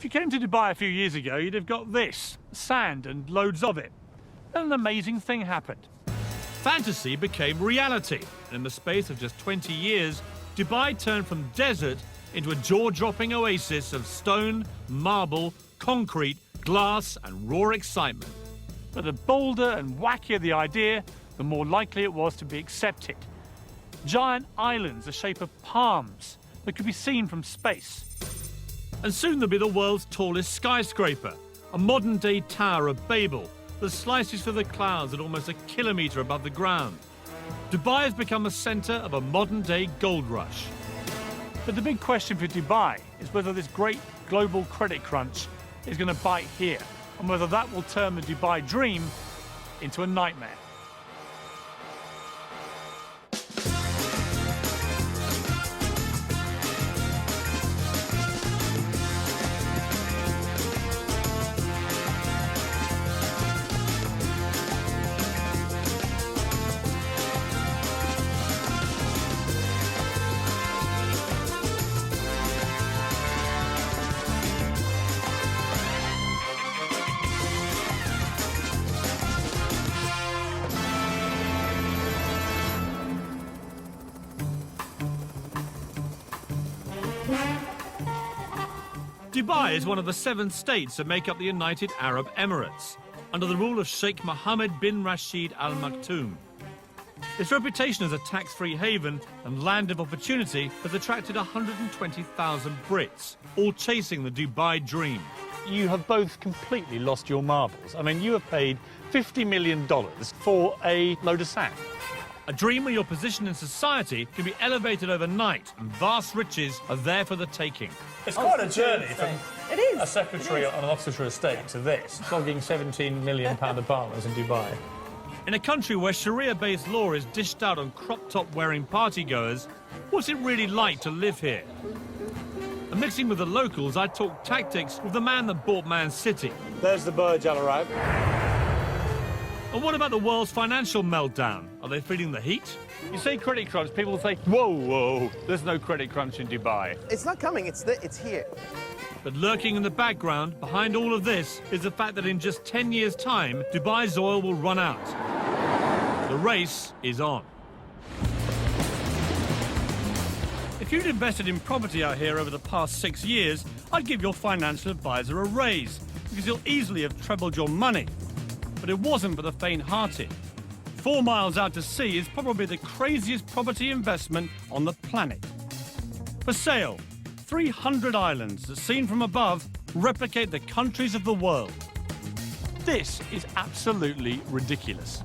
If you came to Dubai a few years ago, you'd have got this, sand and loads of it. Then an amazing thing happened. Fantasy became reality, and in the space of just 20 years, Dubai turned from desert into a jaw-dropping oasis of stone, marble, concrete, glass and raw excitement. But the bolder and wackier the idea, the more likely it was to be accepted. Giant islands the shape of palms that could be seen from space. And soon there'll be the world's tallest skyscraper, a modern-day Tower of Babel that slices through the clouds at almost a kilometre above the ground. Dubai has become a centre of a modern-day gold rush. But the big question for Dubai is whether this great global credit crunch is going to bite here, and whether that will turn the Dubai dream into a nightmare. Dubai is one of the 7 states that make up the United Arab Emirates, under the rule of Sheikh Mohammed bin Rashid Al Maktoum. Its reputation as a tax-free haven and land of opportunity has attracted 120,000 Brits, all chasing the Dubai dream. You have both completely lost your marbles. I mean, you have paid $50 million for a load of sand. A dream where your position in society can be elevated overnight and vast riches are there for the taking. It's quite a journey from a secretary on an officer estate to this, flogging £17 million apartments in Dubai. In a country where Sharia-based law is dished out on crop-top-wearing partygoers, what's it really like to live here? And mixing with the locals, I talk tactics with the man that bought Man City. There's the Burj Al Arab. And what about the world's financial meltdown? Are they feeling the heat? You say credit crunch, people say, whoa, there's no credit crunch in Dubai. It's not coming, it's here. But lurking in the background, behind all of this, is the fact that in just 10 years' time, Dubai's oil will run out. The race is on. If you'd invested in property out here over the past 6 years, I'd give your financial advisor a raise, because you'll easily have trebled your money. But it wasn't for the faint-hearted. 4 miles out to sea is probably the craziest property investment on the planet. For sale, 300 islands that, seen from above, replicate the countries of the world. This is absolutely ridiculous.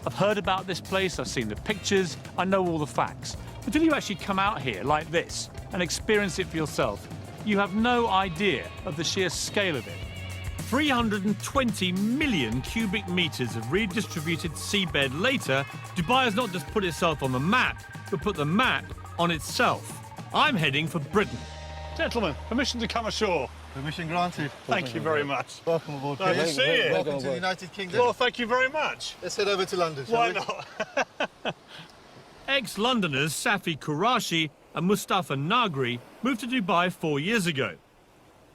I've heard about this place, I've seen the pictures, I know all the facts. Until you actually come out here like this and experience it for yourself, you have no idea of the sheer scale of it. 320 million cubic metres of redistributed seabed later, Dubai has not just put itself on the map, but put the map on itself. I'm heading for Britain. Gentlemen, permission to come ashore. Permission granted. Thank you very much. Welcome aboard. Nice to see you. Welcome to the United Kingdom. Well, thank you very much. Let's head over to London, shall Why we? not? Ex-Londoners Safi Qurashi and Mustafa Nagri moved to Dubai 4 years ago.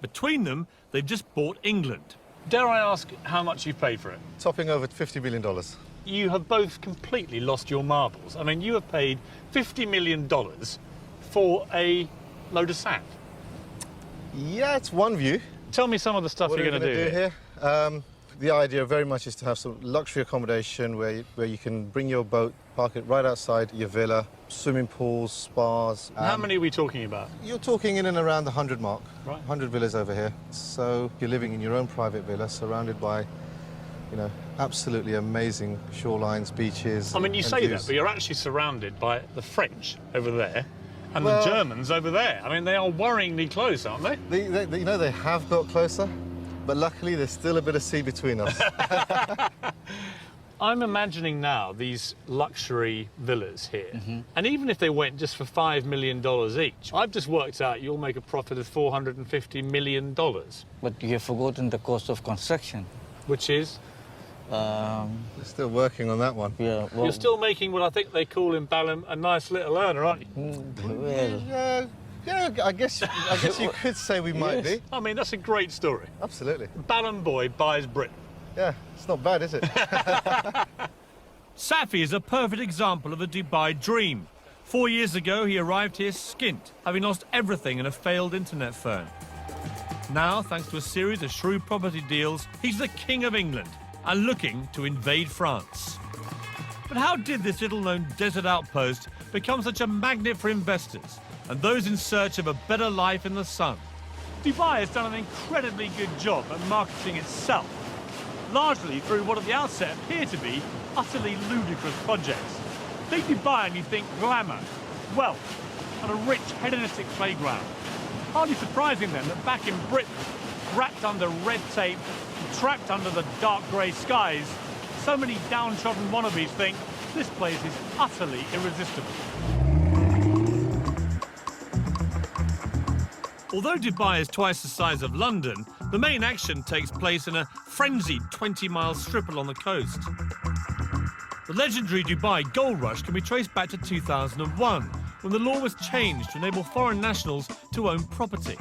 Between them, they've just bought England. Dare I ask how much you've paid for it? Topping over $50 million. You have both completely lost your marbles. I mean, you have paid $50 million for a load of sand. Yeah, it's one view. Tell me some of the stuff What you're are we going to do here? The idea very much is to have some luxury accommodation where you can bring your boat, park it right outside your villa, swimming pools, spas. How many are we talking about? You're talking in and around the 100 mark. Right. 100 villas over here. So you're living in your own private villa, surrounded by, you know, absolutely amazing shorelines, beaches. I mean, you and say views. that, but you're actually surrounded by the French over there and the Germans over there. I mean, they are worryingly close, aren't they? You know, they have got closer, but luckily there's still a bit of sea between us. I'm imagining now these luxury villas here, and even if they went just for $5 million each, I've just worked out you'll make a profit of $450 million. But you have forgotten the cost of construction. Which is? We're still working on that one. Yeah, well, You're still making what I think they call in Balham a nice little earner, aren't you? well, Yeah, I guess you could say we might be. I mean, that's a great story. Absolutely. Ballon boy buys Britain. Yeah, it's not bad, is it? Safi is a perfect example of the Dubai dream. 4 years ago, he arrived here skint, having lost everything in a failed internet phone. Now, thanks to a series of shrewd property deals, he's the King of England and looking to invade France. But how did this little-known desert outpost become such a magnet for investors and those in search of a better life in the sun? Dubai has done an incredibly good job at marketing itself, largely through what at the outset appear to be utterly ludicrous projects. Think Dubai and you think glamour, wealth, and a rich hedonistic playground. Hardly surprising then that back in Britain, wrapped under red tape, and trapped under the dark grey skies, so many downtrodden wannabes think this place is utterly irresistible. Although Dubai is twice the size of London, the main action takes place in a frenzied 20-mile strip along the coast. The legendary Dubai gold rush can be traced back to 2001, when the law was changed to enable foreign nationals to own property.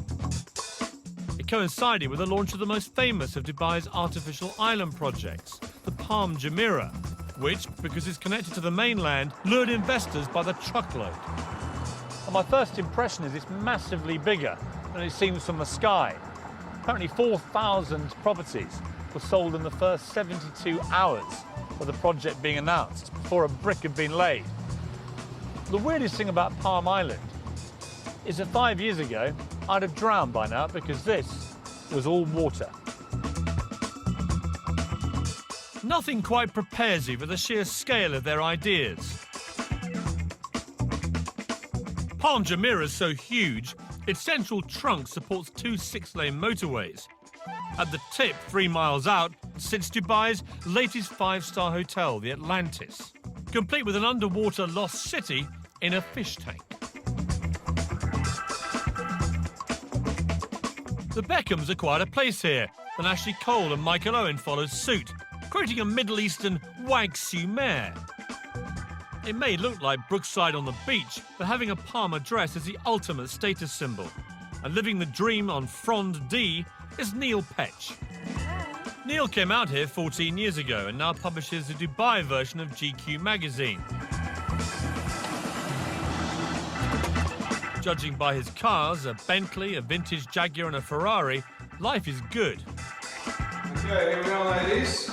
It coincided with the launch of the most famous of Dubai's artificial island projects, the Palm Jumeirah, which, because it's connected to the mainland, lured investors by the truckload. And my first impression is it's massively bigger than it seems from the sky. Apparently 4,000 properties were sold in the first 72 hours of the project being announced, before a brick had been laid. The weirdest thing about Palm Island is that 5 years ago, I'd have drowned by now because this was all water. Nothing quite prepares you for the sheer scale of their ideas. Palm Jumeirah is so huge, its central trunk supports 2 6-lane motorways. At the tip, 3 miles out, sits Dubai's latest 5-star hotel, the Atlantis, complete with an underwater lost city in a fish tank. The Beckhams acquired a place here, and Ashley Cole and Michael Owen followed suit, creating a Middle Eastern wag-su-mare. It may look like Brookside on the beach, but having a Palmer dress is the ultimate status symbol. And living the dream on Frond D is Neil Petch. Neil came out here 14 years ago and now publishes the Dubai version of GQ magazine. Judging by his cars, a Bentley, a vintage Jaguar and a Ferrari, life is good. Okay, here we are, ladies.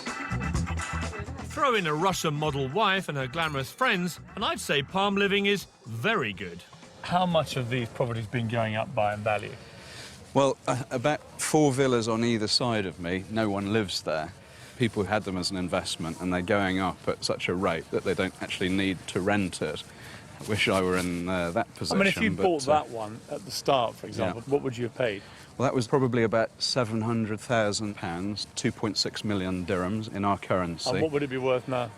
Throw in a Russian model wife and her glamorous friends, and I'd say Palm living is very good. How much have these properties been going up by in value? Well, about 4 villas on either side of me. No one lives there. People had them as an investment, and they're going up at such a rate that they don't actually need to rent it. I wish I were in that position. I mean, if you bought that one at the start, for example, what would you have paid? Well, that was probably about £700,000, 2.6 million dirhams in our currency. And what would it be worth now?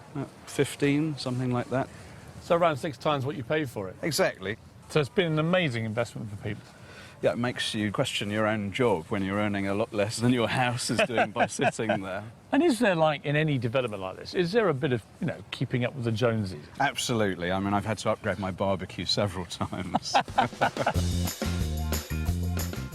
15, something like that. So around 6 times what you paid for it. Exactly. So it's been an amazing investment for people. Yeah, it makes you question your own job when you're earning a lot less than your house is doing by sitting there. And is there, like, in any development like this, is there a bit of, you know, keeping up with the Joneses? Absolutely. I mean, I've had to upgrade my barbecue several times.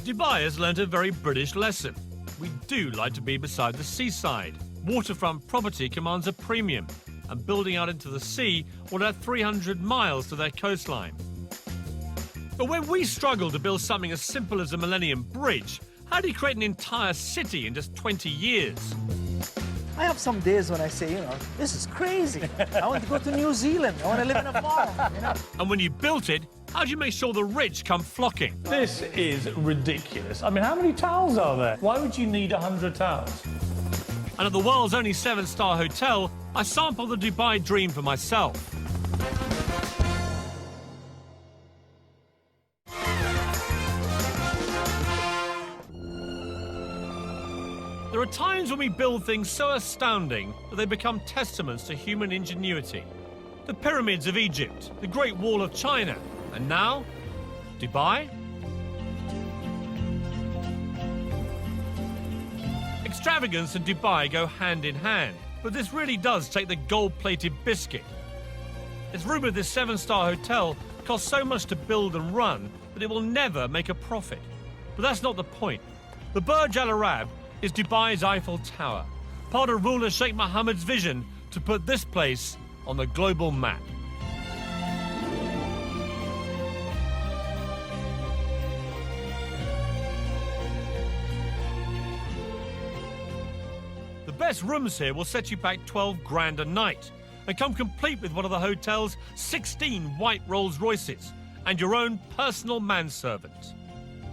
Dubai has learnt a very British lesson. We do like to be beside the seaside. Waterfront property commands a premium, and building out into the sea will add 300 miles to their coastline. But when we struggle to build something as simple as a Millennium Bridge, how do you create an entire city in just 20 years? I have some days when I say, you know, this is crazy. I want to go to New Zealand. I want to live in a farm, you know. And when you built it, how do you make sure the rich come flocking? This is ridiculous. I mean, how many towels are there? Why would you need 100 towels? And at the world's only 7-star hotel, I sampled the Dubai dream for myself. There are times when we build things so astounding that they become testaments to human ingenuity. The pyramids of Egypt, the Great Wall of China, and now, Dubai? Extravagance and Dubai go hand in hand, but this really does take the gold-plated biscuit. It's rumoured this 7-star hotel cost so much to build and run that it will never make a profit. But that's not the point. The Burj Al Arab is Dubai's Eiffel Tower, part of ruler Sheikh Mohammed's vision to put this place on the global map. The best rooms here will set you back 12 grand a night and come complete with one of the hotel's 16 white Rolls Royces and your own personal manservant.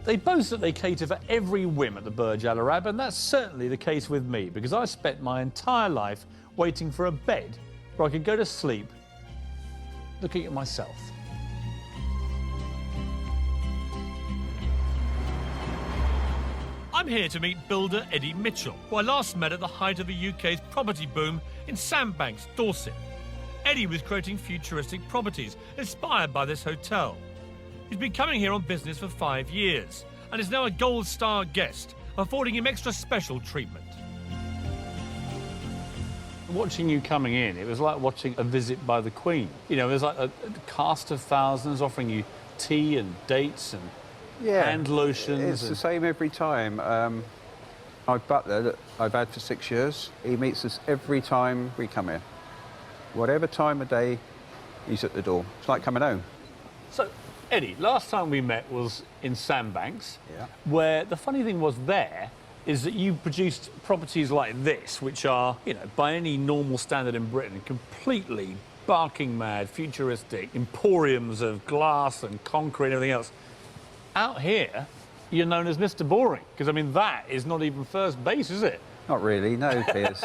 They boast that they cater for every whim at the Burj Al Arab, and that's certainly the case with me, because I spent my entire life waiting for a bed where I could go to sleep looking at myself. I'm here to meet builder Eddie Mitchell, who I last met at the height of the UK's property boom in Sandbanks, Dorset. Eddie was creating futuristic properties inspired by this hotel. He's been coming here on business for 5 years and is now a gold star guest, affording him extra special treatment. Watching you coming in, it was like watching a visit by the Queen. You know, there's like a cast of thousands offering you tea and dates and hand lotions. It's the same every time. My butler that I've had for 6 years, he meets us every time we come here. Whatever time of day, he's at the door. It's like coming home. So, Eddie, last time we met was in Sandbanks, Yeah. where the funny thing was there is that you produced properties like this, which are, you know, by any normal standard in Britain, completely barking mad, futuristic, emporiums of glass and concrete and everything else. Out here, you're known as Mr. Boring, because, I mean, that is not even first base, is it? Not really, no, Piers.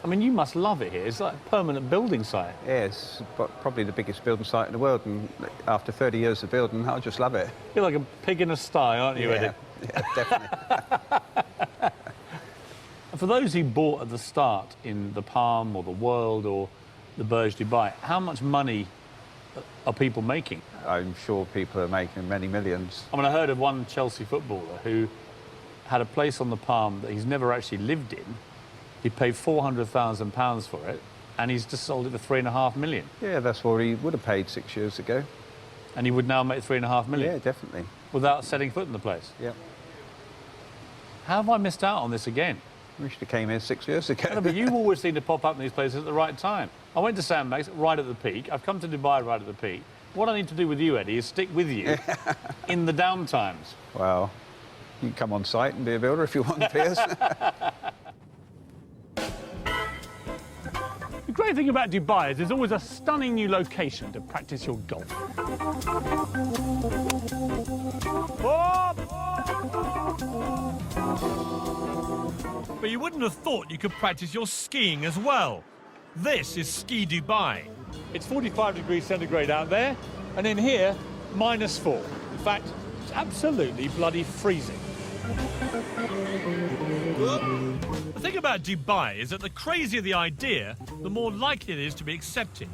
I mean, you must love it here. It's like a permanent building site. Yes, but probably the biggest building site in the world, and after 30 years of building, I just love it. You're like a pig in a sty, aren't you, Eddie? Yeah, definitely. For those who bought at the start in the Palm or the World or the Burj Dubai, how much money are people making? I'm sure people are making many millions. I mean, I heard of one Chelsea footballer who had a place on the Palm that he's never actually lived in. He paid £400,000 for it, and he's just sold it for £3.5 million. Yeah, that's what he would have paid 6 years ago. And he would now make £3.5 million? Yeah, definitely. Without setting foot in the place? Yeah. How have I missed out on this again? We should have came here 6 years ago. No, but you always seem to pop up in these places at the right time. I went to Sandbanks right at the peak. I've come to Dubai right at the peak. What I need to do with you, Eddie, is stick with you in the down times. Well, you can come on site and be a builder if you want, Piers. The great thing about Dubai is there's always a stunning new location to practice your golf. But you wouldn't have thought you could practice your skiing as well. This is Ski Dubai. It's 45 degrees centigrade out there, and in here, -4. In fact, it's absolutely bloody freezing. The thing about Dubai is that the crazier the idea, the more likely it is to be accepted.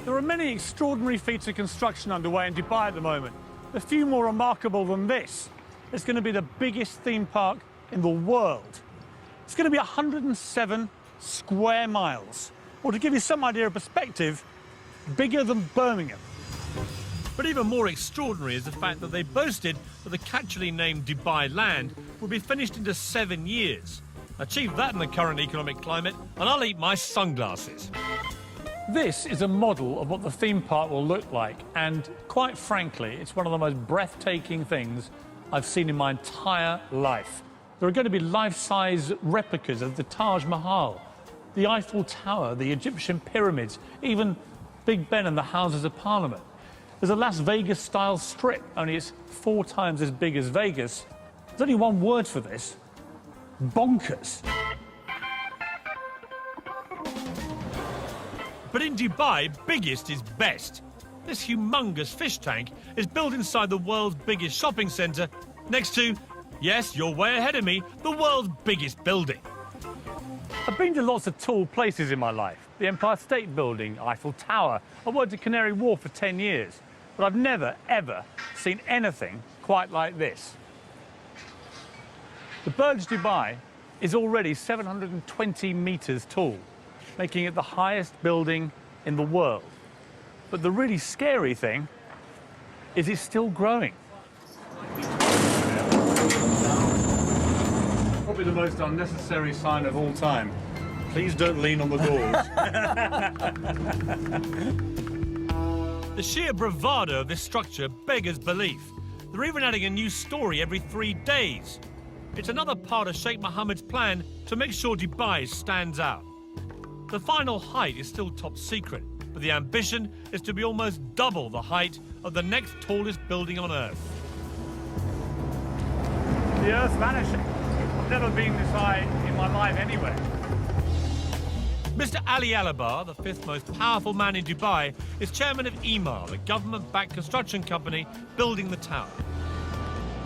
There are many extraordinary feats of construction underway in Dubai at the moment. A few more remarkable than this. It's going to be the biggest theme park in the world. It's going to be 107 square miles. Or to give you some idea of perspective, bigger than Birmingham. But even more extraordinary is the fact that they boasted that the catchily named Dubai Land would be finished into 7 years. Achieve that in the current economic climate, and I'll eat my sunglasses. This is a model of what the theme park will look like, and quite frankly, it's one of the most breathtaking things I've seen in my entire life. There are going to be life-size replicas of the Taj Mahal, the Eiffel Tower, the Egyptian pyramids, even Big Ben and the Houses of Parliament. There's a Las Vegas-style strip, only it's 4 times as big as Vegas. There's only one word for this: bonkers. But in Dubai, biggest is best. This humongous fish tank is built inside the world's biggest shopping centre, next to, yes, you're way ahead of me, the world's biggest building. I've been to lots of tall places in my life. The Empire State Building, Eiffel Tower. I worked at Canary Wharf for 10 years. But I've never, ever seen anything quite like this. The Burj Dubai is already 720 metres tall, making it the highest building in the world. But the really scary thing Is it still growing? Probably the most unnecessary sign of all time. Please don't lean on the doors. The sheer bravado of this structure beggars belief. They're even adding a new story every 3 days. It's another part of Sheikh Mohammed's plan to make sure Dubai stands out. The final height is still top secret, but the ambition is to be almost double the height of the next tallest building on Earth. The Earth's vanishing. I've never been this high in my life anywhere. Mr. Ali Alabar, the 5th most powerful man in Dubai, is chairman of Emaar, the government-backed construction company building the tower.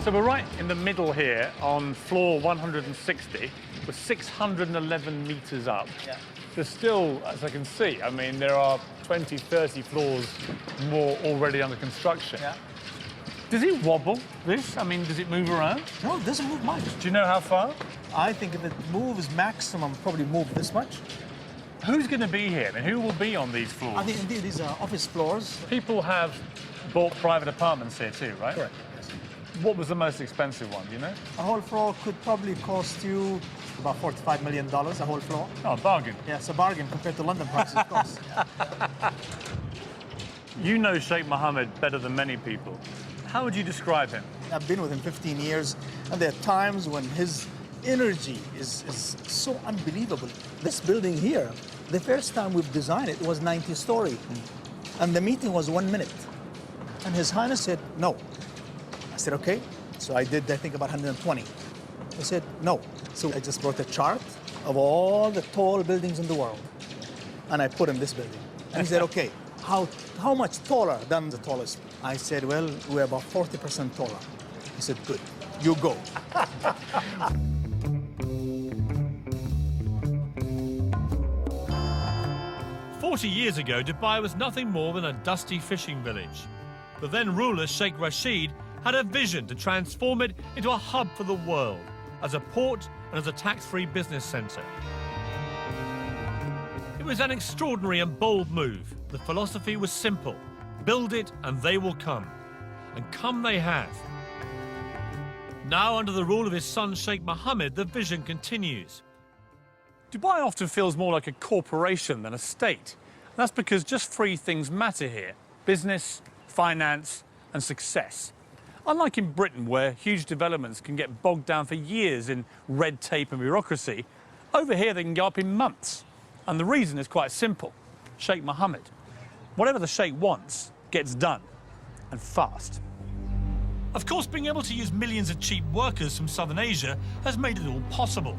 So we're right in the middle here on floor 160. We're 611 metres up. Yeah. There's still, as I can see, I mean, there are 20, 30 floors more already under construction. Yeah. Does it wobble, this? I mean, does it move around? No, it doesn't move much. Do you know how far? I think if it moves maximum, probably move this much. Who's going to be here? I mean, who will be on these floors? I think indeed these are office floors. People have bought private apartments here too, right? Correct. Yes. What was the most expensive one, do you know? A whole floor could probably cost you about $45 million, a whole floor. Oh, bargain. Yeah, it's a bargain compared to London prices, of course. You know Sheikh Mohammed better than many people. How would you describe him? I've been with him 15 years, and there are times when his energy is so unbelievable. This building here, the first time we've designed it was 90-story, and the meeting was 1 minute. And His Highness said, no. I said, okay. So I did, I think, about 120. He said, no. So I just brought a chart of all the tall buildings in the world, and I put in this building. And he said, okay, how much taller than the tallest? I said, well, we're about 40% taller. He said, good, you go. 40 years ago, Dubai was nothing more than a dusty fishing village. The then ruler, Sheikh Rashid, had a vision to transform it into a hub for the world, as a port and as a tax-free business centre. It was an extraordinary and bold move. The philosophy was simple: build it and they will come. And come they have. Now, under the rule of his son Sheikh Mohammed, the vision continues. Dubai often feels more like a corporation than a state. And that's because just three things matter here: business, finance, and success. Unlike in Britain, where huge developments can get bogged down for years in red tape and bureaucracy, over here they can go up in months. And the reason is quite simple: Sheikh Mohammed. Whatever the Sheikh wants gets done, and fast. Of course, being able to use millions of cheap workers from Southern Asia has made it all possible.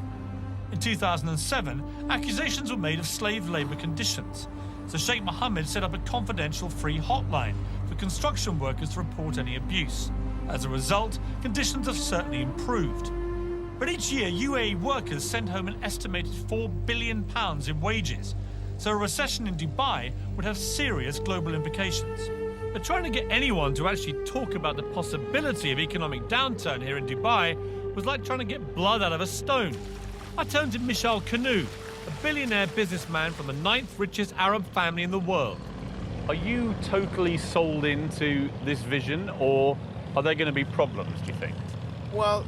In 2007, accusations were made of slave labour conditions, so Sheikh Mohammed set up a confidential free hotline for construction workers to report any abuse. As a result, conditions have certainly improved. But each year, UAE workers send home an estimated £4 billion in wages, so a recession in Dubai would have serious global implications. But trying to get anyone to actually talk about the possibility of economic downturn here in Dubai was like trying to get blood out of a stone. I turned to Michel Canu, a billionaire businessman from the 9th richest Arab family in the world. Are you totally sold into this vision, or are there going to be problems, do you think? Well,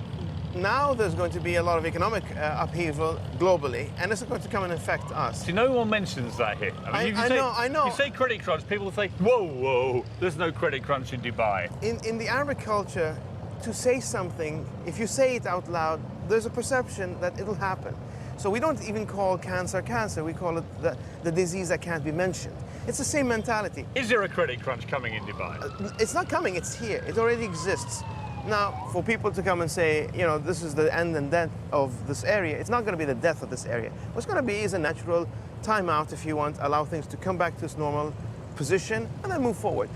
now there's going to be a lot of economic upheaval globally, and it's going to come and affect us. See, no one mentions that here. I know. You say credit crunch, people will say, whoa, whoa, there's no credit crunch in Dubai. In the Arabic culture, to say something, if you say it out loud, there's a perception that it'll happen. So we don't even call cancer cancer, we call it the disease that can't be mentioned. It's the same mentality. Is there a credit crunch coming in Dubai? It's not coming, it's here. It already exists. Now, for people to come and say, you know, this is the end and death of this area, it's not going to be the death of this area. What's going to be is a natural timeout, if you want, allow things to come back to its normal position and then move forward.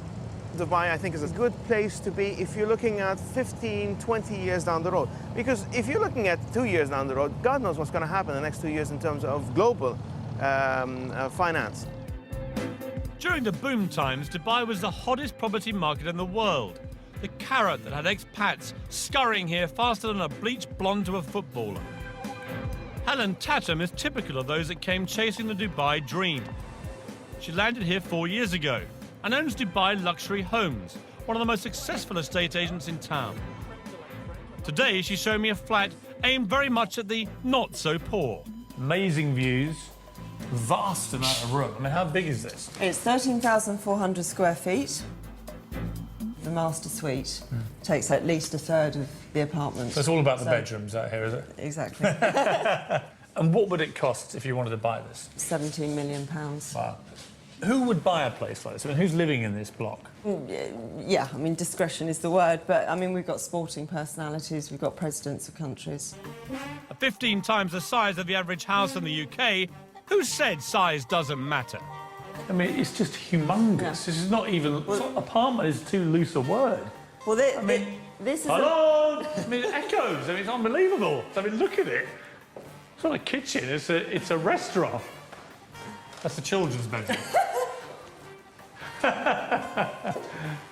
Dubai, I think, is a good place to be if you're looking at 15, 20 years down the road. Because if you're looking at 2 years down the road, God knows what's going to happen in the next 2 years in terms of global finance. During the boom times, Dubai was the hottest property market in the world. The carrot that had expats scurrying here faster than a bleached blonde to a footballer. Helen Tatum is typical of those that came chasing the Dubai dream. She landed here 4 years ago and owns Dubai Luxury Homes, one of the most successful estate agents in town. Today, she's showing me a flat aimed very much at the not-so-poor. Amazing views, vast amount of room. I mean, how big is this? It's 13,400 square feet. The master suite takes at least a third of the apartment. So it's all about the bedrooms out here, is it? Exactly. And what would it cost if you wanted to buy this? £17 million. Wow. Who would buy a place like this? I mean, who's living in this block? Yeah, I mean, discretion is the word, but, I mean, we've got sporting personalities, we've got presidents of countries. 15 times the size of the average house in the UK, who said size doesn't matter? I mean, it's just humongous. Yeah. This is not even... apartment is too loose a word. Well, I mean, this is... hello! I mean, it echoes. I mean, it's unbelievable. I mean, look at it. It's not a kitchen, it's a restaurant. That's the children's bedroom. Of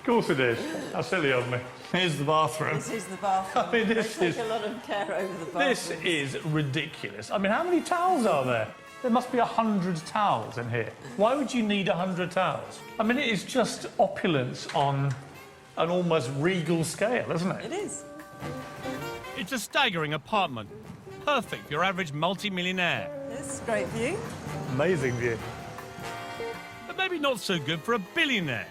course it is. How silly of me. Here's the bathroom. This is the bathroom. I mean, this they is... take a lot of care over the bathroom. This is ridiculous. I mean, how many towels are there? There must be 100 towels in here. Why would you need 100 towels? I mean, it is just opulence on an almost regal scale, isn't it? It is. It's a staggering apartment. Perfect for your average multi-millionaire. It's a great view. Amazing view. But maybe not so good for a billionaire.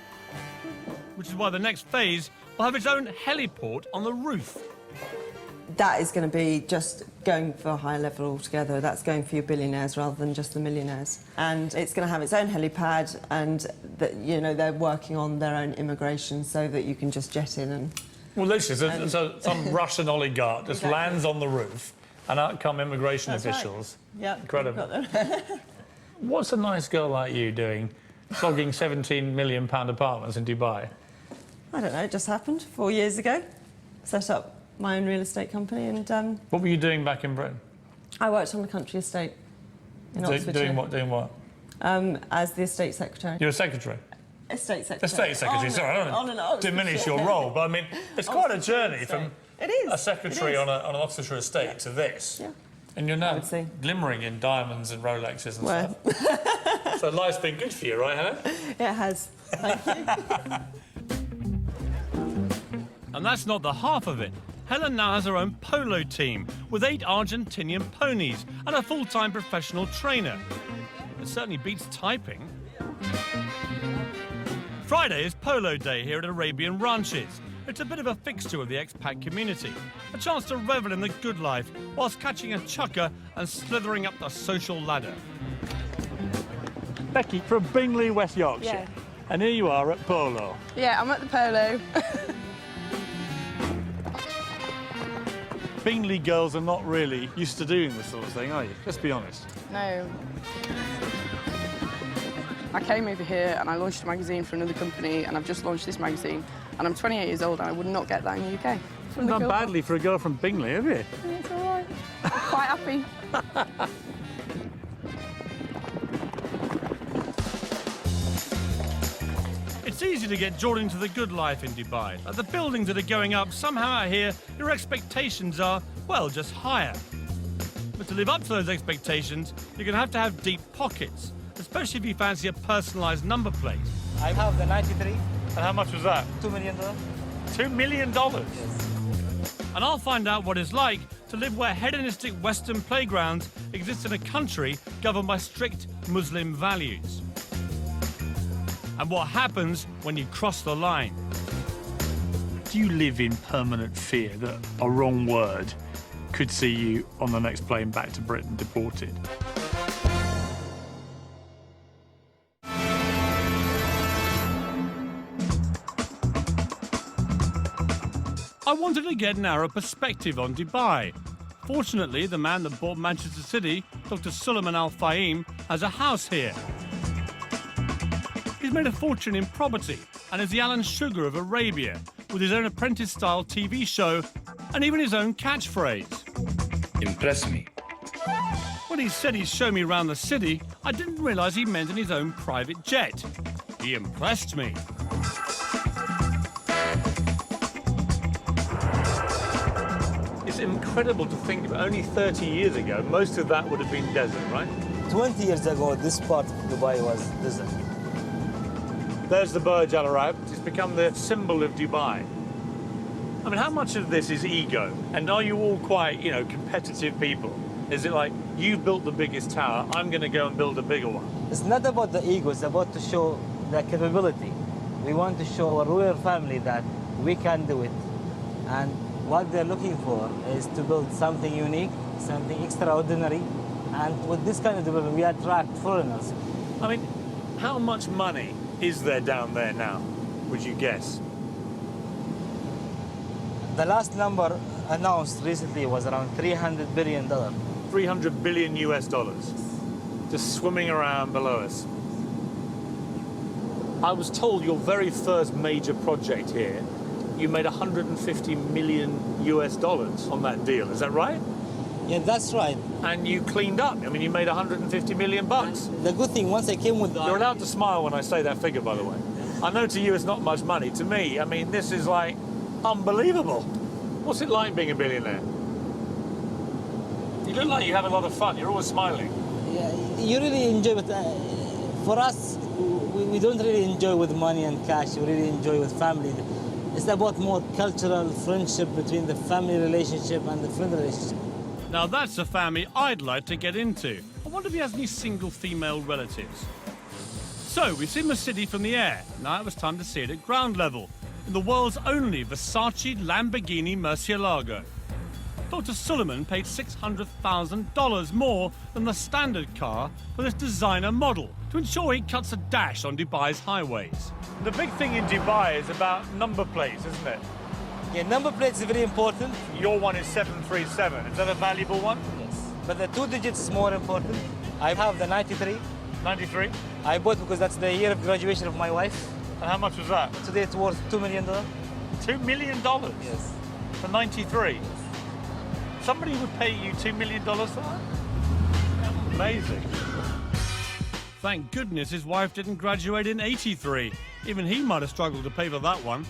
Which is why the next phase will have its own heliport on the roof. That is going to be just going for a higher level altogether. That's going for your billionaires rather than just the millionaires. And it's going to have its own helipad, and you know, they're working on their own immigration so that you can just jet in and... Well, literally, so some Russian oligarch just lands on the roof, and out come immigration officials. Right. Yeah, incredible. What's a nice girl like you doing, flogging £17 million apartments in Dubai? I don't know, it just happened 4 years ago. Set up my own real estate company, and What were you doing back in Britain? I worked on the country estate in Oxfordshire. Doing what? Doing what? As the estate secretary. You're a secretary? Estate secretary. Estate secretary, sorry, I don't want to diminish your role, but I mean, it's quite a journey from a secretary on an Oxfordshire estate to this. Yeah. And you're now glimmering in diamonds and Rolexes and stuff. So life's been good for you, right, Helen? It has. Thank you. And that's not the half of it. Helen now has her own polo team with 8 Argentinian ponies and a full-time professional trainer. It certainly beats typing. Friday is polo day here at Arabian Ranches. It's a bit of a fixture of the expat community. A chance to revel in the good life whilst catching a chukker and slithering up the social ladder. Becky, from Bingley, West Yorkshire. Yeah. And here you are at polo. Yeah, I'm at the polo. Bingley girls are not really used to doing this sort of thing, are you? Let's be honest. No. I came over here and I launched a magazine for another company, and I've just launched this magazine, and I'm 28 years old and I would not get that in the UK. You've done badly for a girl from Bingley, have you? It's all right. I'm quite happy. It's easy to get drawn into the good life in Dubai. Like the buildings that are going up, somehow out here, your expectations are, well, just higher. But to live up to those expectations, you're going to have deep pockets, especially if you fancy a personalised number plate. I have the 93. And how much was that? $2 million. $2 million? Yes. And I'll find out what it's like to live where hedonistic Western playgrounds exist in a country governed by strict Muslim values. And what happens when you cross the line. Do you live in permanent fear that a wrong word could see you on the next plane back to Britain deported? I wanted to get an Arab perspective on Dubai. Fortunately, the man that bought Manchester City, Dr. Suleiman Al Fahim, has a house here. He's made a fortune in property and is the Alan Sugar of Arabia, with his own apprentice-style TV show and even his own catchphrase. Impress me. When he said he'd show me around the city, I didn't realise he meant in his own private jet. He impressed me. It's incredible to think about. Only 30 years ago, most of that would have been desert, right? 20 years ago, this part of Dubai was desert. There's the Burj Al Arab. It's become the symbol of Dubai. I mean, how much of this is ego? And are you all quite, you know, competitive people? Is it like, you've built the biggest tower, I'm going to go and build a bigger one? It's not about the ego, it's about to show the capability. We want to show our royal family that we can do it. And what they're looking for is to build something unique, something extraordinary. And with this kind of development, we attract foreigners. I mean, how much money is there down there now, would you guess? The last number announced recently was around $300 billion. 300 billion US dollars, just swimming around below us. I was told your very first major project here, you made 150 million US dollars on that deal. Is that right? Yeah, that's right. And you cleaned up. I mean, you made 150 million bucks. The good thing, once I came with the... You're allowed to smile when I say that figure, by the way. I know to you it's not much money. To me, I mean, this is like unbelievable. What's it like being a billionaire? You look like you have a lot of fun. You're always smiling. Yeah, you really enjoy it. For us, we don't really enjoy with money and cash. We really enjoy with family. It's about more cultural friendship between the family relationship and the friend relationship. Now that's a family I'd like to get into. I wonder if he has any single female relatives. So we've seen the city from the air. Now it was time to see it at ground level, in the world's only Versace Lamborghini Murcielago. Dr. Suleiman paid $600,000 more than the standard car for this designer model to ensure he cuts a dash on Dubai's highways. The big thing in Dubai is about number plates, isn't it? Yeah, number plates is very important. Your one is 737. Is that a valuable one? Yes. But the 2 digits is more important. I have the 93. 93? I bought because that's the year of graduation of my wife. And how much was that? Today it's worth $2 million. $2 million? Yes. For 93? Somebody would pay you $2 million for that? Amazing. Thank goodness his wife didn't graduate in 83. Even he might have struggled to pay for that one.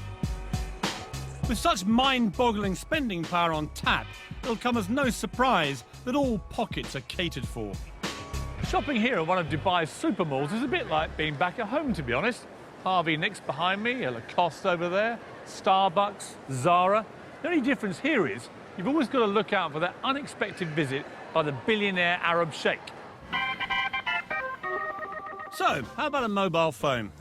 With such mind-boggling spending power on tap, it'll come as no surprise that all pockets are catered for. Shopping here at one of Dubai's super malls is a bit like being back at home, to be honest. Harvey Nicks behind me, a Lacoste over there, Starbucks, Zara. The only difference here is you've always got to look out for that unexpected visit by the billionaire Arab sheikh. So, how about a mobile phone?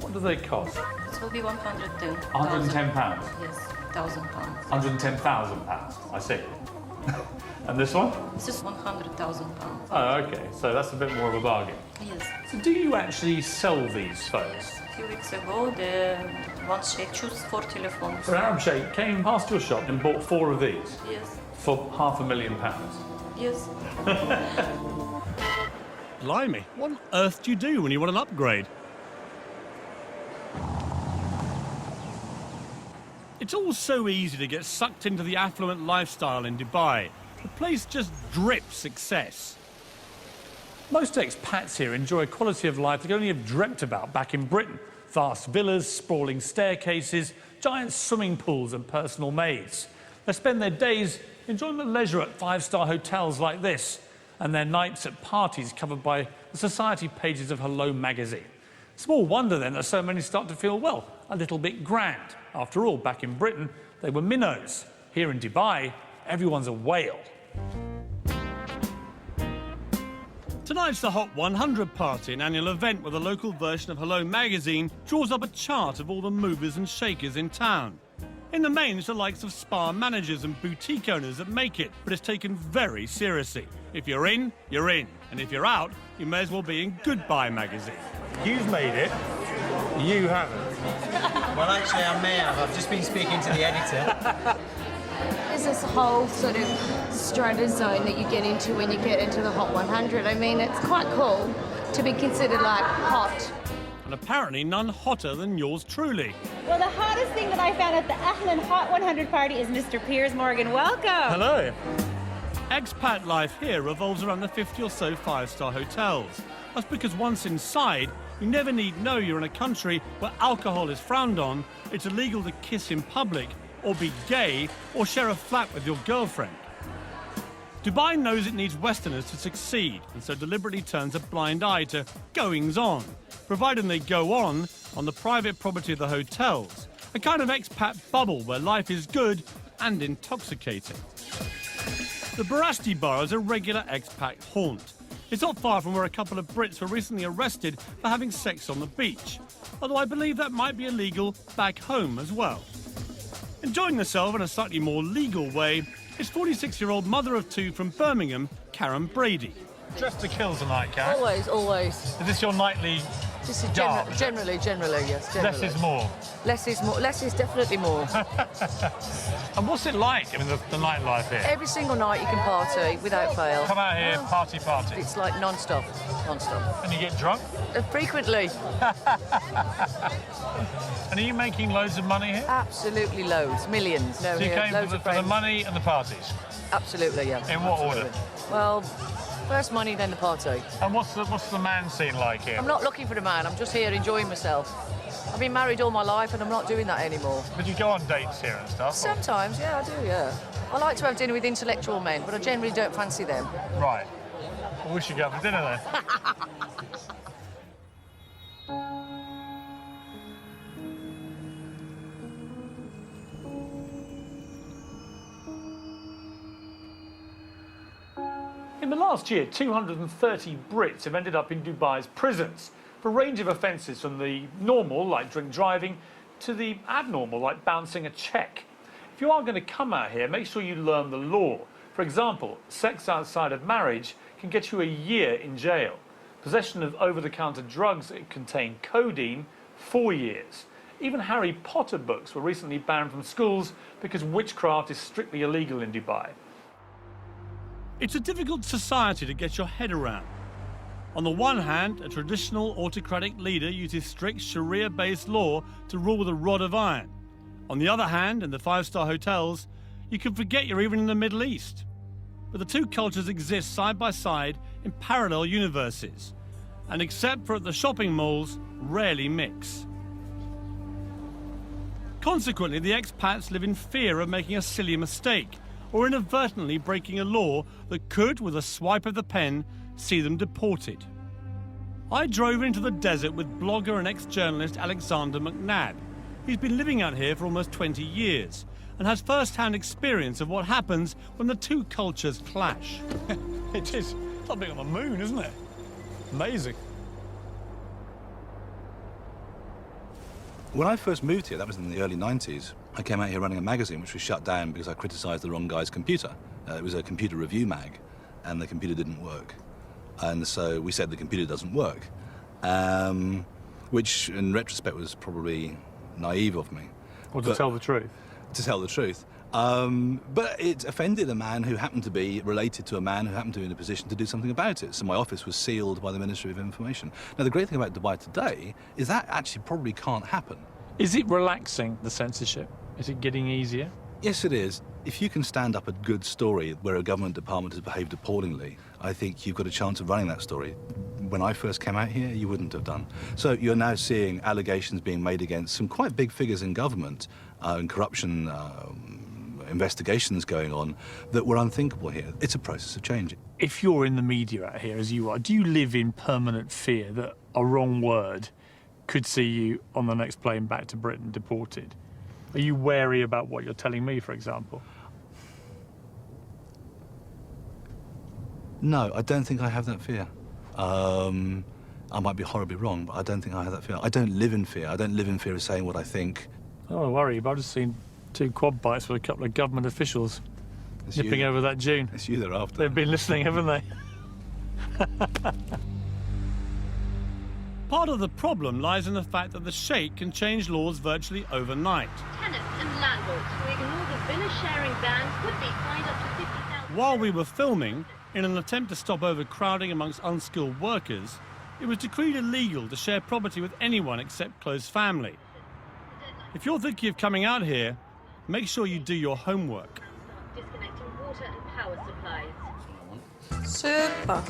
What do they cost? It will be 110. £110? Yes, £1,000. £110,000, I see. And this one? This is £100,000. Oh, okay, so that's a bit more of a bargain. Yes. So do you actually sell these phones? A few weeks ago, the one sheikh chose 4 telephones. So an Arab sheikh came past your shop and bought 4 of these? Yes. For £500,000? Yes. Blimey, what on earth do you do when you want an upgrade? It's all so easy to get sucked into the affluent lifestyle in Dubai. The place just drips success. Most expats here enjoy a quality of life they could only have dreamt about back in Britain. Vast villas, sprawling staircases, giant swimming pools and personal maids. They spend their days enjoying the leisure at 5-star hotels like this, and their nights at parties covered by the society pages of Hello magazine. Small wonder then that so many start to feel, well, a little bit grand. After all, back in Britain, they were minnows. Here in Dubai, everyone's a whale. Tonight's the Hot 100 party, an annual event where the local version of Hello magazine draws up a chart of all the movers and shakers in town. In the main, it's the likes of spa managers and boutique owners that make it, but it's taken very seriously. If you're in, you're in. And if you're out, you may as well be in Goodbye magazine. You've made it. You haven't. Well, actually, I may have. I've just been speaking to the editor. There's this whole sort of strata zone that you get into when you get into the Hot 100. I mean, it's quite cool to be considered like hot. And apparently none hotter than yours truly. Well, the hottest thing that I found at the Ahlan Hot 100 party is Mr. Piers Morgan. Welcome. Hello. Expat life here revolves around the 50 or so 5-star hotels. That's because once inside, you never need know you're in a country where alcohol is frowned on, it's illegal to kiss in public, or be gay, or share a flat with your girlfriend. Dubai knows it needs Westerners to succeed, and so deliberately turns a blind eye to goings-on, providing they go on the private property of the hotels, a kind of expat bubble where life is good and intoxicating. The Barasti Bar is a regular expat haunt. It's not far from where a couple of Brits were recently arrested for having sex on the beach, although I believe that might be illegal back home as well. Enjoying herself in a slightly more legal way is 46-year-old mother of two from Birmingham, Karen Brady. Dressed to kill tonight, Karen. Always, always. Is this your nightly This is garb? generally, yes. Generally. Less is more. Less is more. Less is definitely more. And what's it like? I mean, the nightlife here. Every single night you can party without fail. Come out here, party. It's like non-stop. And you get drunk? Frequently. And are you making loads of money here? Absolutely loads, millions. No, So you here, came loads for of the friends. money and the parties? Absolutely, yeah. In what Absolutely. order? Well, first money, then the party. And what's the man scene like here? I'm not looking for the man. I'm just here enjoying myself. I've been married all my life, and I'm not doing that anymore. But you go on dates here and stuff? or- Sometimes, yeah, I do, yeah. I like to have dinner with intellectual men, but I generally don't fancy them. Right. Well, we should go for dinner then. In the last year, 230 Brits have ended up in Dubai's prisons for a range of offences, from the normal, like drink driving, to the abnormal, like bouncing a cheque. If you are going to come out here, make sure you learn the law. For example, sex outside of marriage can get you a year in jail. Possession of over-the-counter drugs that contain codeine, 4 years. Even Harry Potter books were recently banned from schools because witchcraft is strictly illegal in Dubai. It's a difficult society to get your head around. On the one hand, a traditional autocratic leader uses strict Sharia-based law to rule with a rod of iron. On the other hand, in the five-star hotels, you can forget you're even in the Middle East. But the two cultures exist side by side in parallel universes, and except for at the shopping malls, rarely mix. Consequently, the expats live in fear of making a silly mistake or inadvertently breaking a law that could, with a swipe of the pen, see them deported. I drove into the desert with blogger and ex-journalist Alexander McNabb. He's been living out here for almost 20 years and has first-hand experience of what happens when the two cultures clash. It is. It's like being on the moon, isn't it? Amazing. When I first moved here, that was in the early 90s, I came out here running a magazine which was shut down because I criticised the wrong guy's computer. It was a computer review mag, and the computer didn't work. And so we said the computer doesn't work, which in retrospect was probably naive of me. Or to tell the truth. To tell the truth. But it offended a man who happened to be related to a man who happened to be in a position to do something about it. So my office was sealed by the Ministry of Information. Now, the great thing about Dubai today is that actually probably can't happen. Is it relaxing, the censorship? Is it getting easier? Yes, it is. If you can stand up a good story where a government department has behaved appallingly, I think you've got a chance of running that story. When I first came out here, you wouldn't have done. So you're now seeing allegations being made against some quite big figures in government and corruption investigations going on that were unthinkable here. It's a process of change. If you're in the media out here, as you are, do you live in permanent fear that a wrong word could see you on the next plane back to Britain deported? Are you wary about what you're telling me, for example? No, I don't think I have that fear. I might be horribly wrong, but I don't think I have that fear. I don't live in fear. I don't live in fear of saying what I think. Oh, don't worry, but I've just seen 2 quad bikes with a couple of government officials nipping over that dune. It's you they're after. They've been listening, haven't they? Part of the problem lies in the fact that the Sheikh can change laws virtually overnight. Tenants and landlords who ignore the villa sharing ban could be fined up to 50,000. While we were filming, in an attempt to stop overcrowding amongst unskilled workers, it was decreed illegal to share property with anyone except close family. If you're thinking of coming out here, make sure you do your homework. Disconnecting water and power supplies. Super.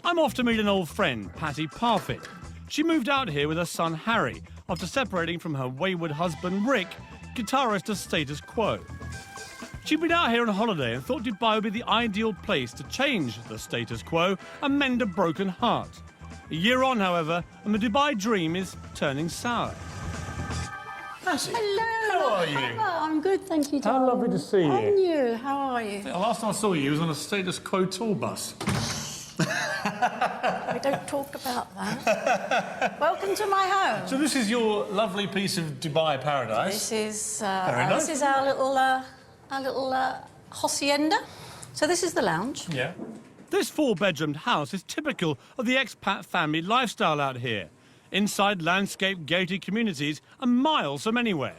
I'm off to meet an old friend, Patty Parfit. She moved out here with her son Harry after separating from her wayward husband Rick, guitarist of Status Quo. She'd been out here on holiday and thought Dubai would be the ideal place to change the status quo and mend a broken heart. A year on, however, and the Dubai dream is turning sour. Hello. How are you? Hello, I'm good, thank you, How darling. lovely to see you. And you, how are you? The last time I saw you was on a status quo tour bus. We don't talk about that. Welcome to my home. So this is your lovely piece of Dubai paradise. This is nice. this is our little hacienda. So this is the lounge. Yeah. This four-bedroomed house is typical of the expat family lifestyle out here. Inside landscape gated communities and miles from anywhere.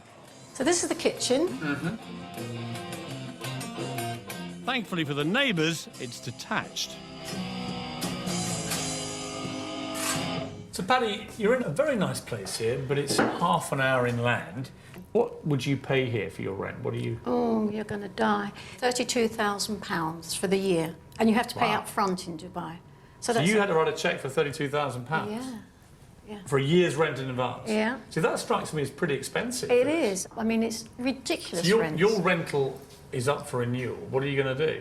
So this is the kitchen. Thankfully for the neighbours, it's detached. So, Paddy, you're in a very nice place here, but it's half an hour inland. What would you pay here for your rent? What do you... Oh, you're going to die. £32,000 for the year. And you have to pay Wow. up front in Dubai. So that's you had to write a cheque for £32,000? Yeah. Yeah. For a year's rent in advance? Yeah. See, that strikes me as pretty expensive. It is. I mean, it's ridiculous So rent. your rental is up for renewal. What are you going to do?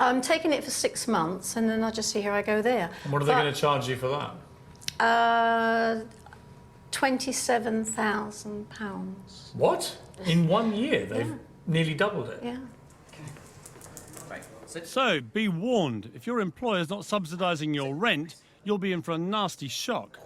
I'm taking it for 6 months, and then I just see how I go there. And what are they going to charge you for that? £27,000. What? In 1 year? They've nearly doubled it? Yeah. So, be warned, if your employer's not subsidising your rent, you'll be in for a nasty shock.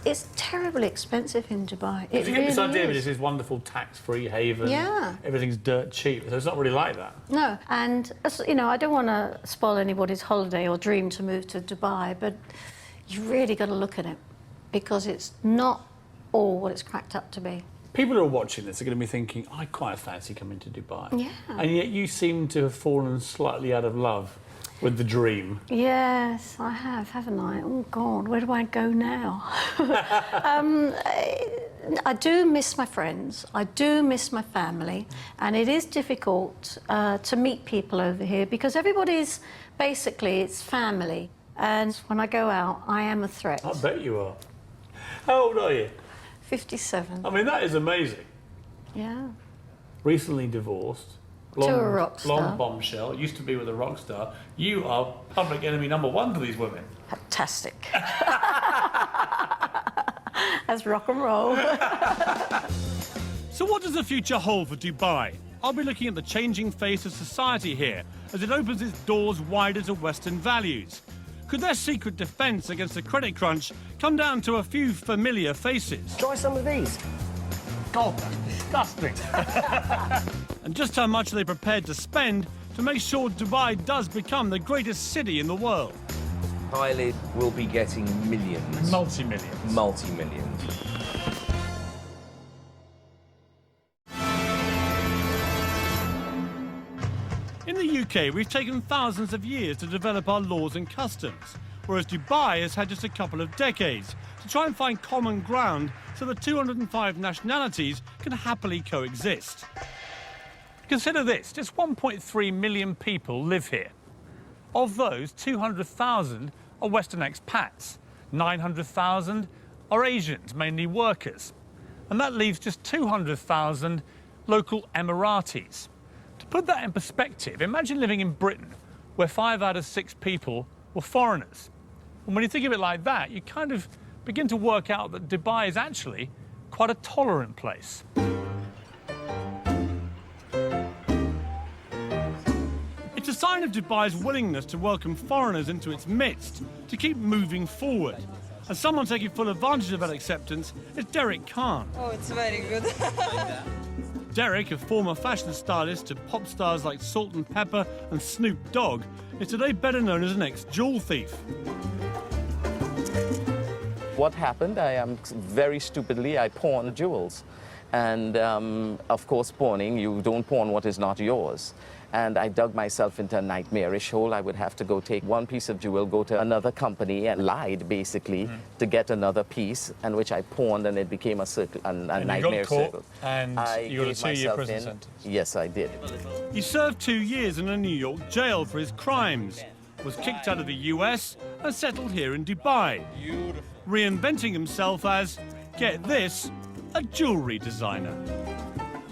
It's terribly expensive in Dubai. It You really get this idea of is. this is wonderful tax-free haven. Yeah. Everything's dirt cheap. So it's not really like that. No, and you know, I don't want to spoil anybody's holiday or dream to move to Dubai, but you really got to look at it because it's not all what it's cracked up to be. People who are watching this are going to be thinking, I quite fancy coming to Dubai. Yeah. And yet you seem to have fallen slightly out of love with the dream. Yes, I have, haven't I? Oh God, where do I go now? I do miss my friends. I do miss my family, and it is difficult to meet people over here because everybody's basically it's family. And when I go out, I am a threat. I bet you are. How old are you? 57. I mean, that is amazing. Yeah. Recently divorced. To a rock star. Blonde bombshell. Used to be with a rock star. You are public enemy #1 to these women. Fantastic. That's rock and roll. So what does the future hold for Dubai? I'll be looking at the changing face of society here as it opens its doors wider to Western values. Could their secret defence against the credit crunch come down to a few familiar faces? Try some of these. God, that's disgusting. And just how much are they prepared to spend to make sure Dubai does become the greatest city in the world? Pilot will be getting millions. Multi-millions. Multi-millions. In the UK, we've taken thousands of years to develop our laws and customs, whereas Dubai has had just a couple of decades to try and find common ground so the 205 nationalities can happily coexist. Consider this, just 1.3 million people live here. Of those, 200,000 are Western expats, 900,000 are Asians, mainly workers. And that leaves just 200,000 local Emiratis. To put that in perspective, imagine living in Britain, where 5 out of 6 people were foreigners. And when you think of it like that, you kind of begin to work out that Dubai is actually quite a tolerant place. It's a sign of Dubai's willingness to welcome foreigners into its midst, to keep moving forward. And someone taking full advantage of that acceptance is Derek Khan. Oh, it's very good. Derek, a former fashion stylist to pop stars like Salt and Pepper and Snoop Dogg, is today better known as an ex-jewel thief. What happened, very stupidly, I pawned jewels. And of course, pawning, you don't pawn what is not yours. And I dug myself into a nightmarish hole. I would have to go take one piece of jewel, go to another company and lied, basically, to get another piece, and which I pawned, and it became a circle, a nightmare circle. And you got a 2-year prison sentence. Yes, I did. He served 2 years in a New York jail for his crimes, was kicked out of the US and settled here in Dubai, reinventing himself as, get this, a jewellery designer.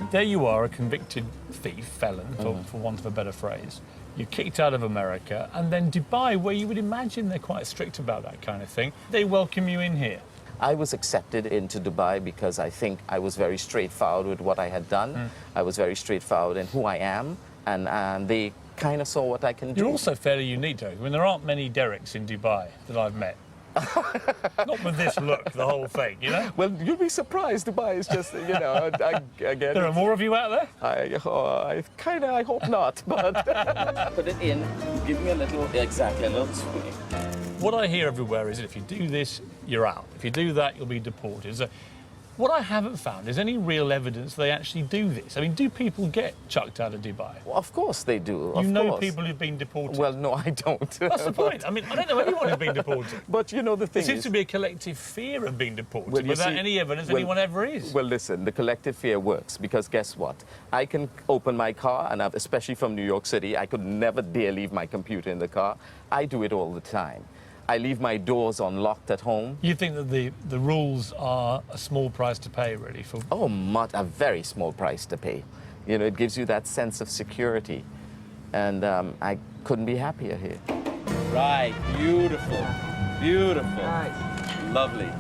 There you are, a convicted thief, felon, for want of a better phrase. You're kicked out of America, and then Dubai, where you would imagine they're quite strict about that kind of thing, they welcome you in here. I was accepted into Dubai because I think I was very straightforward with what I had done. I was very straightforward in who I am, and they kind of saw what I can do. You're also fairly unique, though. I mean, there aren't many Dereks in Dubai that I've met. Not with this look, the whole thing, you know? Well, you'll be surprised. Dubai is just, you know, again... There are more of you out there? I hope not, but... Put it in, give me a little, exactly, a little swing. What I hear everywhere is that if you do this, you're out. If you do that, you'll be deported. So what I haven't found is any real evidence they actually do this. I mean, do people get chucked out of Dubai? Well, of course they do. You know people who've been deported? Well, no, I don't. That's the point. I mean, I don't know anyone who's been deported. But, you know, the thing There seems to be a collective fear of being deported without any evidence anyone ever is. Well, listen, the collective fear works because guess what? I can open my car, and especially from New York City, I could never dare leave my computer in the car. I do it all the time. I leave my doors unlocked at home. You think that the rules are a small price to pay, really? For... Oh, a very small price to pay. You know, it gives you that sense of security. And I couldn't be happier here. Right, beautiful, beautiful. Right. Lovely.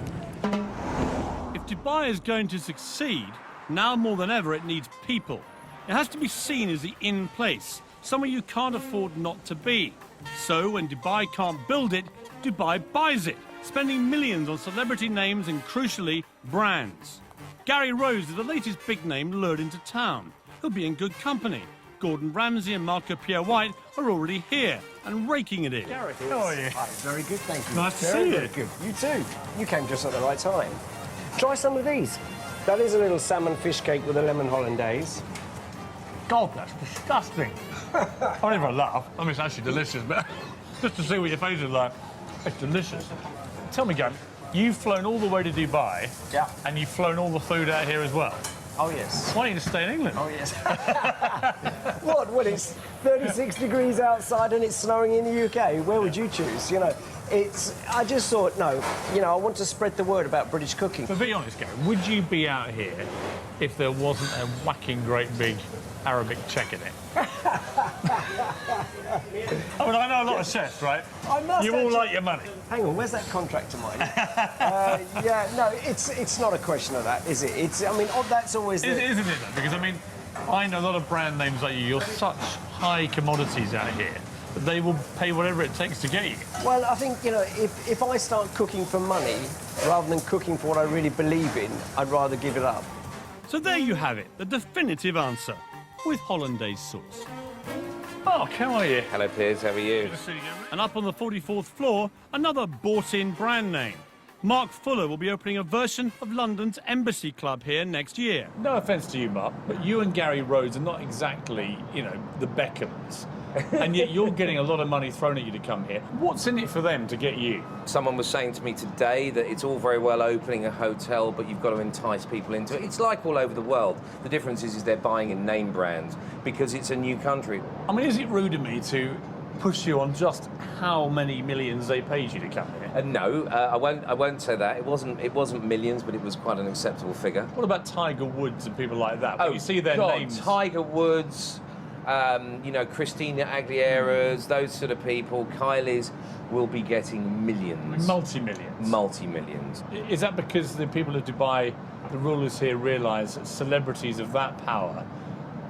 If Dubai is going to succeed, now more than ever it needs people. It has to be seen as the in place, somewhere you can't afford not to be. So when Dubai can't build it, Dubai buys it, spending millions on celebrity names and, crucially, brands. Gary Rose is the latest big name lured into town. He'll be in good company. Gordon Ramsay and Marco Pierre White are already here and raking it in. Gary, how are you? Hi, very good, thank you. Nice to see you. Very good. You too. You came just at the right time. Try some of these. That is a little salmon fish cake with a lemon hollandaise. God, that's disgusting. I don't even laugh. I mean, it's actually delicious, but just to see what your face is like, it's delicious. Tell me, Gary, you've flown all the way to Dubai, and you've flown all the food out here as well. Oh, yes. Why don't you just stay in England? Oh, yes. What? When it's 36 degrees outside and it's snowing in the UK, where would you choose? You know, I just thought, no, you know, I want to spread the word about British cooking. But be honest, Gary, would you be out here if there wasn't a whacking great big Arabic check in it? I mean, I know a lot of chefs, right? I must. You all like your money. Hang on, where's that contract of mine? Yeah, no, it's not a question of that, is it? I mean, that's always the... Isn't it, though? Because, I mean, I know a lot of brand names like you. You're such high commodities out here that they will pay whatever it takes to get you. Well, I think, you know, if I start cooking for money rather than cooking for what I really believe in, I'd rather give it up. So there you have it, the definitive answer, with hollandaise sauce. Mark, how are you? Hello, Piers, how are you? Good to see you again. And up on the 44th floor, another bought-in brand name. Mark Fuller will be opening a version of London's Embassy Club here next year. No offence to you, Mark, but you and Gary Rhodes are not exactly, you know, the Beckhams. And yet you're getting a lot of money thrown at you to come here. What's in it for them to get you? Someone was saying to me today that it's all very well opening a hotel, but you've got to entice people into it. It's like all over the world. The difference is they're buying in name brands because it's a new country. I mean, is it rude of me to push you on just how many millions they paid you to come here? No, I won't say that. It wasn't millions, but it was quite an acceptable figure. What about Tiger Woods and people like that? Oh, When you see their God, names. Tiger Woods. You know, Christina Aguilera's, those sort of people. Kylie's will be getting millions. Multi-millions. Multi-millions. Is that because the people of Dubai, the rulers here, realise that celebrities of that power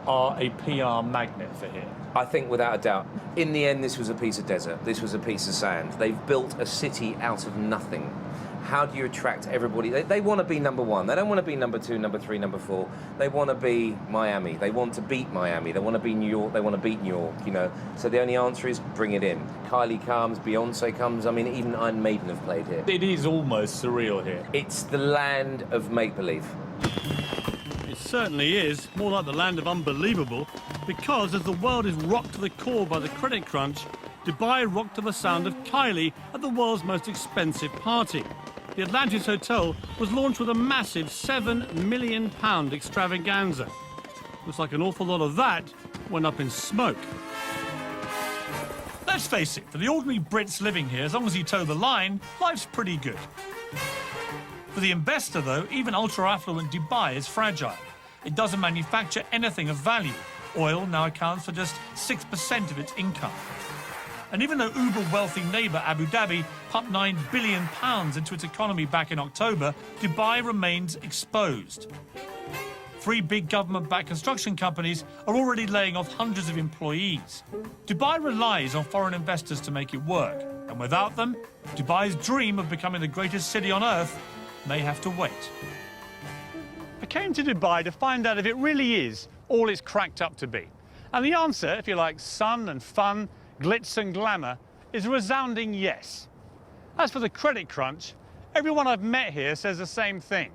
are a PR magnet for here? I think without a doubt. In the end, this was a piece of desert. This was a piece of sand. They've built a city out of nothing. How do you attract everybody? They want to be number one. They don't want to be number two, number three, number four. They want to be Miami. They want to beat Miami. They want to be New York. They want to beat New York, you know. So the only answer is bring it in. Kylie comes, Beyonce comes. I mean, even Iron Maiden have played here. It is almost surreal here. It's the land of make-believe. It certainly is, more like the land of unbelievable, because as the world is rocked to the core by the credit crunch, Dubai rocked to the sound of Kylie at the world's most expensive party. The Atlantis Hotel was launched with a massive £7 million extravaganza. Looks like an awful lot of that went up in smoke. Let's face it, for the ordinary Brits living here, as long as you toe the line, life's pretty good. For the investor, though, even ultra-affluent Dubai is fragile. It doesn't manufacture anything of value. Oil now accounts for just 6% of its income. And even though uber-wealthy neighbour Abu Dhabi pumped £9 billion into its economy back in October, Dubai remains exposed. 3 big government-backed construction companies are already laying off hundreds of employees. Dubai relies on foreign investors to make it work, and without them, Dubai's dream of becoming the greatest city on earth may have to wait. I came to Dubai to find out if it really is all it's cracked up to be. And the answer, if you like sun and fun, glitz and glamour, is a resounding yes. As for the credit crunch, everyone I've met here says the same thing.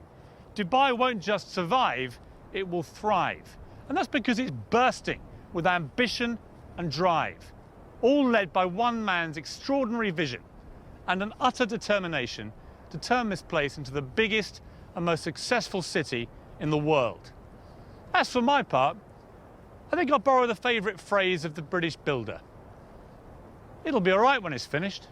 Dubai won't just survive, it will thrive. And that's because it's bursting with ambition and drive, all led by one man's extraordinary vision and an utter determination to turn this place into the biggest and most successful city in the world. As for my part, I think I'll borrow the favourite phrase of the British builder. It'll be all right when it's finished.